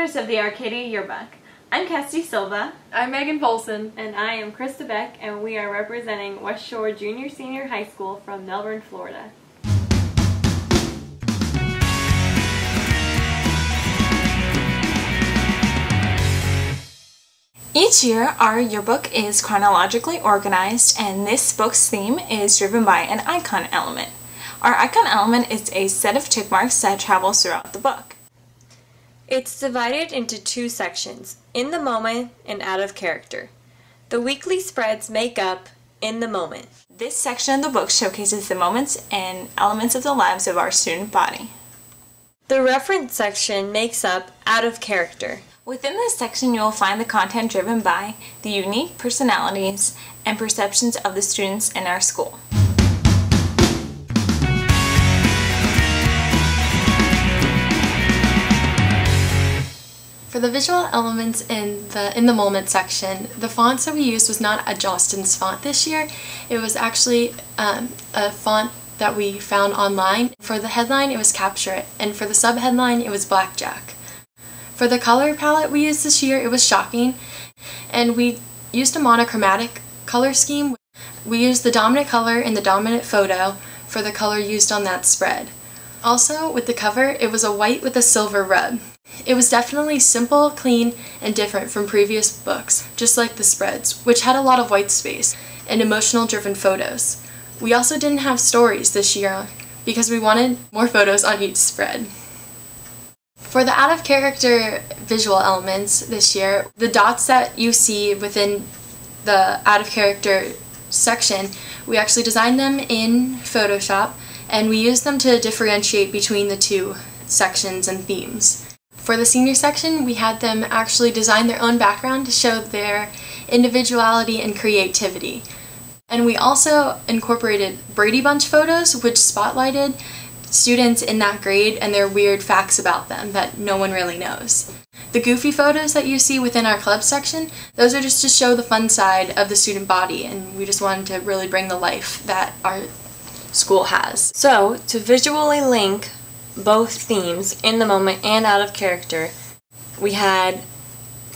members of the Arcadia Yearbook. I'm Cassidy Silva. I'm Megan Polson. And I am Krista Beck, and we are representing West Shore Junior Senior High School from Melbourne, Florida. Each year, our yearbook is chronologically organized, and this book's theme is driven by an icon element. Our icon element is a set of tick marks that travels throughout the book. It's divided into two sections, In the Moment and Out of Character. The weekly spreads make up In the Moment. This section of the book showcases the moments and elements of the lives of our student body. The reference section makes up Out of Character. Within this section, you will find the content driven by the unique personalities and perceptions of the students in our school. For the visual elements in the Moment section, the fonts that we used was not a Jostens font this year. It was actually a font that we found online. For the headline, it was Capture It, and for the subheadline, it was Blackjack. For the color palette we used this year, it was Shocking, and we used a monochromatic color scheme. We used the dominant color in the dominant photo for the color used on that spread. Also, with the cover, it was a white with a silver rub. It was definitely simple, clean, and different from previous books, just like the spreads, which had a lot of white space and emotional-driven photos. We also didn't have stories this year because we wanted more photos on each spread. For the out-of-character visual elements this year, the dots that you see within the out-of-character section, we actually designed them in Photoshop, and we used them to differentiate between the two sections and themes. For the senior section, we had them actually design their own background to show their individuality and creativity. And we also incorporated Brady Bunch photos, which spotlighted students in that grade and their weird facts about them that no one really knows. The goofy photos that you see within our club section, those are just to show the fun side of the student body, and we just wanted to really bring the life that our school has. So, to visually link both themes, In the Moment and Out of Character, we had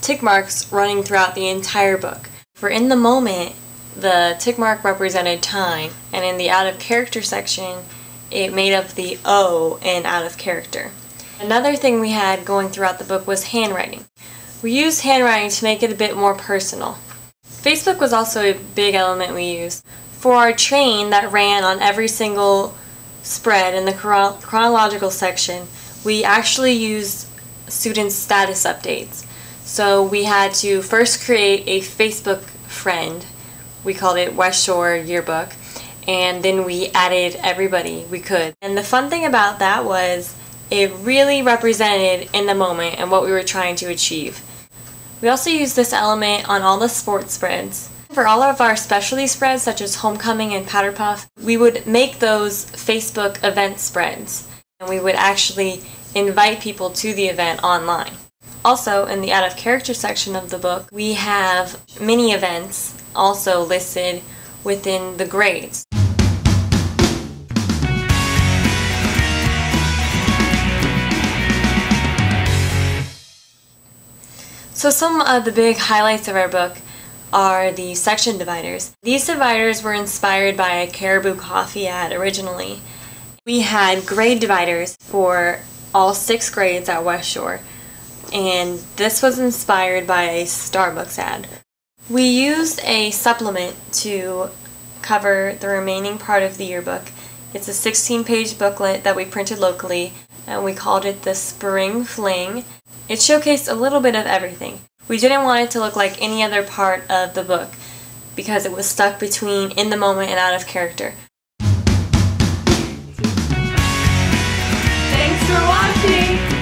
tick marks running throughout the entire book. For In the Moment, the tick mark represented time, and in the Out of Character section, it made up the O in Out of Character. Another thing we had going throughout the book was handwriting. We used handwriting to make it a bit more personal. Facebook was also a big element we used. For our train that ran on every single spread in the chronological section, we actually used students' status updates. So we had to first create a Facebook friend. We called it West Shore Yearbook. And then we added everybody we could. And the fun thing about that was it really represented In the Moment and what we were trying to achieve. We also used this element on all the sports spreads. For all of our specialty spreads, such as Homecoming and Powder Puff, we would make those Facebook event spreads, and we would actually invite people to the event online. Also, in the Out of Character section of the book, we have mini events also listed within the grades. So some of the big highlights of our book are the section dividers. These dividers were inspired by a Caribou Coffee ad originally. We had grade dividers for all 6 grades at West Shore, and this was inspired by a Starbucks ad. We used a supplement to cover the remaining part of the yearbook. It's a 16-page booklet that we printed locally, and we called it the Spring Fling. It showcased a little bit of everything. We didn't want it to look like any other part of the book because it was stuck between In the Moment and Out of Character. Thanks for watching!